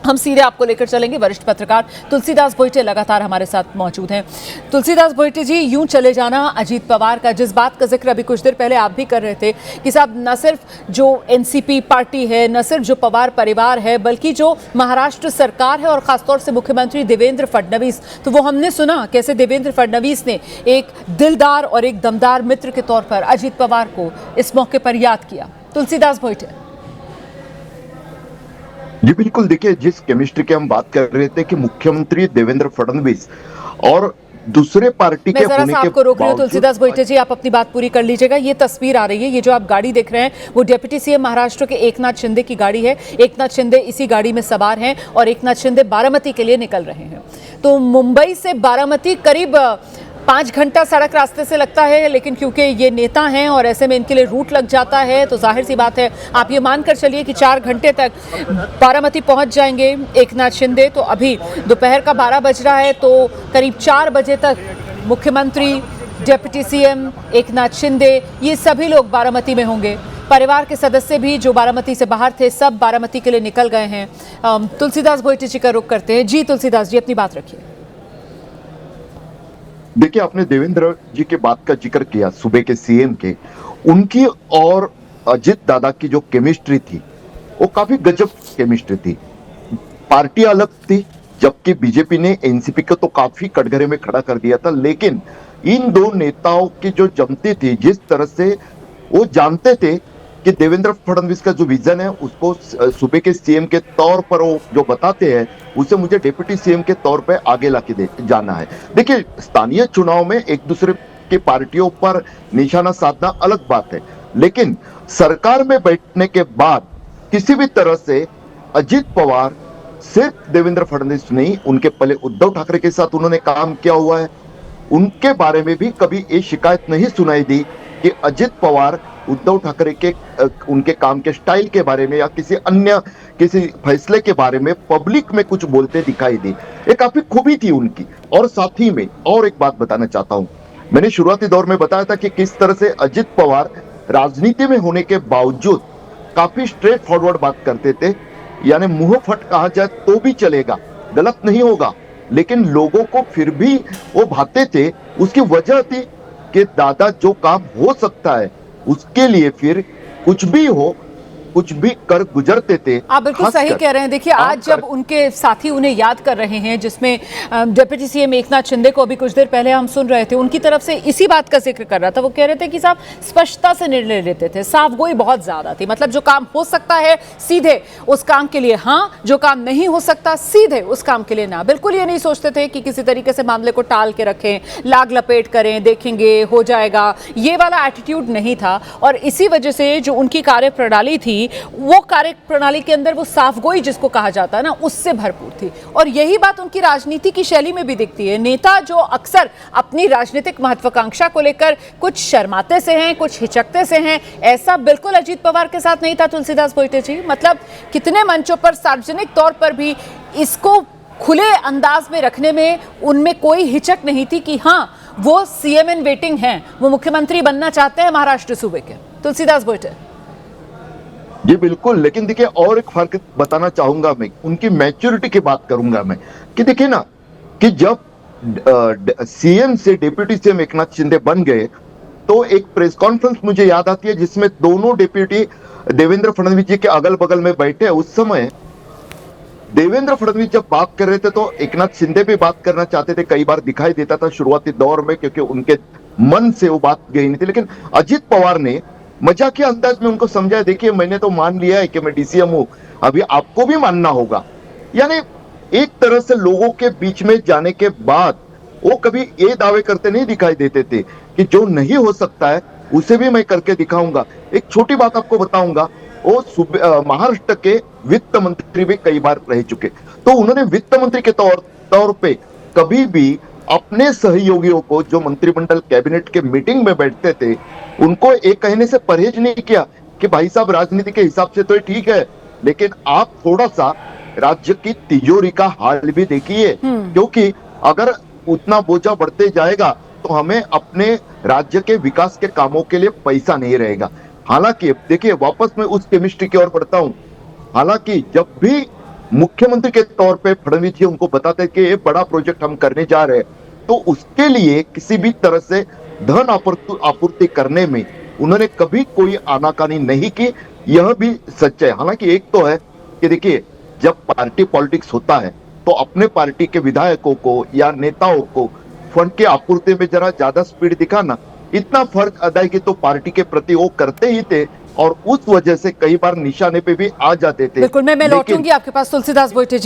हम सीधे आपको लेकर चलेंगे। वरिष्ठ पत्रकार तुलसीदास भोइटे लगातार हमारे साथ मौजूद हैं। तुलसीदास भोइटे जी, यूं चले जाना अजीत पवार का, जिस बात का जिक्र अभी कुछ देर पहले आप भी कर रहे थे कि साहब न सिर्फ जो एनसीपी पार्टी है, न सिर्फ जो पवार परिवार है, बल्कि जो महाराष्ट्र सरकार है और खासतौर से मुख्यमंत्री देवेंद्र फडणवीस, तो वो हमने सुना कैसे देवेंद्र फडणवीस ने एक दिलदार और एक दमदार मित्र के तौर पर अजीत पवार को इस मौके पर याद किया। तुलसीदास भोइटे जी बिल्कुल, देखिए जिस केमिस्ट्री की हम बात कर रहे थे कि मुख्यमंत्री देवेंद्र फडणवीस और दूसरे पार्टी के होने के आपको रोक रही हूं तुलसीदास भोइटे जी, आप अपनी बात पूरी कर लीजिएगा। ये तस्वीर आ रही है, ये जो आप गाड़ी देख रहे हैं वो डिप्टी सीएम महाराष्ट्र के एकनाथ शिंदे की गाड़ी है। एकनाथ शिंदे इसी गाड़ी में सवार हैं और एकनाथ शिंदे बारामती के लिए निकल रहे हैं। तो मुंबई से बारामती करीब 5 घंटा सड़क रास्ते से लगता है, लेकिन क्योंकि ये नेता हैं और ऐसे में इनके लिए रूट लग जाता है, तो जाहिर सी बात है आप ये मानकर चलिए कि 4 घंटे तक बारामती पहुंच जाएंगे एकनाथ शिंदे। तो अभी दोपहर का 12 बज रहा है, तो करीब 4 बजे तक मुख्यमंत्री, डिप्टी सीएम एकनाथ शिंदे, ये सभी लोग बारामती में होंगे। परिवार के सदस्य भी जो बारामती से बाहर थे, सब बारामती के लिए निकल गए हैं। तुलसीदास भोइटे जी का रुख करते हैं। जी तुलसीदास जी, अपनी बात रखिए। देखिए, आपने देवेंद्र जी के बात का जिक्र किया, सूबे के सीएम के, उनकी और अजित दादा की जो केमिस्ट्री थी वो काफी गजब केमिस्ट्री थी। पार्टी अलग थी, जबकि बीजेपी ने एनसीपी को तो काफी कटघरे में खड़ा कर दिया था, लेकिन इन दो नेताओं की जो जमती थी, जिस तरह से वो जानते थे कि देवेंद्र फडणवीस का जो विजन है उसको सूबे के सीएम के तौर पर वो जो बताते हैं उसे मुझे डिप्टी सीएम के तौर पे आगे लाके जाना है। देखिए, स्थानीय चुनाव में एक दूसरे की पार्टियों पर निशाना साधना अलग बात है, लेकिन सरकार में बैठने के बाद किसी भी तरह से अजित पवार सिर्फ देवेंद्र फडणवीस नहीं, उनके पहले उद्धव ठाकरे के साथ उन्होंने काम किया हुआ है। उनके बारे में भी कभी ये शिकायत नहीं सुनाई दी कि अजित पवार उद्धव ठाकरे के उनके काम के स्टाइल के बारे में या किसी फैसले के बारे में पब्लिक में कुछ बोलते दिखाई दी। ये काफी खूबी थी उनकी। और साथ ही में और एक बात बताना चाहता हूं, मैंने शुरुआती दौर में बताया था कि किस तरह से अजित पवार राजनीति में होने के बावजूद काफी स्ट्रेट फॉरवर्ड बात करते थे, यानी मुंह फट कहा जाए तो भी चलेगा, गलत नहीं होगा, लेकिन लोगों को फिर भी वो भाते थे। उसकी वजह थी कि दादा जो काम हो सकता है उसके लिए फिर कुछ भी हो, कुछ भी कर गुजरते थे। आप बिल्कुल सही कह रहे हैं। देखिए, आज जब उनके साथी उन्हें याद कर रहे हैं, जिसमें डिप्टी सीएम एकनाथ शिंदे को अभी कुछ देर पहले हम सुन रहे थे, उनकी तरफ से इसी बात का जिक्र कर रहा था। वो कह रहे थे कि साहब स्पष्टता से निर्णय लेते थे, साफगोई बहुत ज्यादा थी। मतलब जो काम हो सकता है सीधे उस काम के लिए हाँ, जो काम नहीं हो सकता सीधे उस काम के लिए ना। बिल्कुल ये नहीं सोचते थे कि किसी तरीके से मामले को टाल के रखें, लाग लपेट करें, देखेंगे हो जाएगा, ये वाला एटीट्यूड नहीं था। और इसी वजह से जो उनकी कार्यप्रणाली थी, वो कार्य प्रणाली के अंदर वो साफगोई जिसको कहा जाता है ना, उससे भरपूर थी। और यही बात उनकी राजनीति की शैली में भी दिखती है। नेता जो अक्सर अपनी राजनीतिक महत्वाकांक्षा को लेकर कुछ शर्माते से हैं, कुछ हिचकते से हैं, ऐसा बिल्कुल अजीत पवार के साथ नहीं था। तुलसीदास भोइटे जी, मतलब कितने मंचों पर सार्वजनिक तौर पर भी इसको खुले अंदाज में रखने में उनमें कोई हिचक नहीं थी कि हाँ, वो सीएम इन वेटिंग हैं, वो मुख्यमंत्री बनना चाहते हैं महाराष्ट्र सूबे के। तुलसीदास भोइटे जी बिल्कुल, लेकिन देखिए और एक फर्क बताना चाहूंगा मैं, उनकी मैच्योरिटी की बात करूंगा मैं, कि देखिए ना कि जब सीएम से डिप्टी सीएम एकनाथ शिंदे बन गए तो एक प्रेस कॉन्फ्रेंस मुझे याद आती है जिसमें दोनों डिप्टी देवेंद्र फडणवीस जी के अगल बगल में बैठे। उस समय देवेंद्र फडणवीस जब बात कर रहे थे तो एकनाथ शिंदे भी बात करना चाहते थे, कई बार दिखाई देता था शुरुआती दौर में, क्योंकि उनके मन से वो बात गई नहीं थी। लेकिन अजित पवार ने मजाकिया अंदाज में उनको समझाया, देखिए मैंने तो मान लिया है कि मैं डीसीएम हूं, अभी आपको भी मानना होगा। यानी एक तरह से लोगों के बीच में जाने के बाद वो कभी ये दावे करते नहीं दिखाई देते थे कि जो नहीं हो सकता है उसे भी मैं करके दिखाऊंगा। एक छोटी बात आपको बताऊंगा, वो महाराष्ट्र के वित्त मंत्री भी कई बार रह चुके, तो उन्होंने वित्त मंत्री के तौर पे कभी भी अपने सहयोगियों को, जो मंत्रिमंडल कैबिनेट के मीटिंग में बैठते थे, उनको एक कहने से परहेज नहीं किया कि भाई साहब राजनीति के हिसाब से तो ठीक है, लेकिन आप थोड़ा सा राज्य की तिजोरी का हाल भी देखिए, क्योंकि अगर उतना बोझा बढ़ते जाएगा तो हमें अपने राज्य के विकास के कामों के लिए पैसा नहीं रहेगा। हालांकि देखिए, वापस मैं उस केमिस्ट्री की ओर बढ़ता हूं। हालांकि जब भी मुख्यमंत्री के तौर पे फडणवीस जी उनको बताते कि ये बड़ा प्रोजेक्ट हम करने जा रहे हैं, तो उसके लिए किसी भी तरह से धन आपूर्ति करने में उन्होंने कभी कोई आनाकानी नहीं की। यह भी सच है। हालांकि एक तो है कि देखिए, जब पार्टी पॉलिटिक्स होता है तो अपने पार्टी के विधायकों को या नेताओं को फंड की आपूर्ति में जरा ज्यादा स्पीड दिखाना, इतना फर्क अदायगी तो पार्टी के प्रति वो करते ही थे और उस वजह से कई बार निशाने पे भी आ जाते थे। बिल्कुल, मैं लेकिन लौटूंगी आपके पास तुलसीदास बोईटे जी।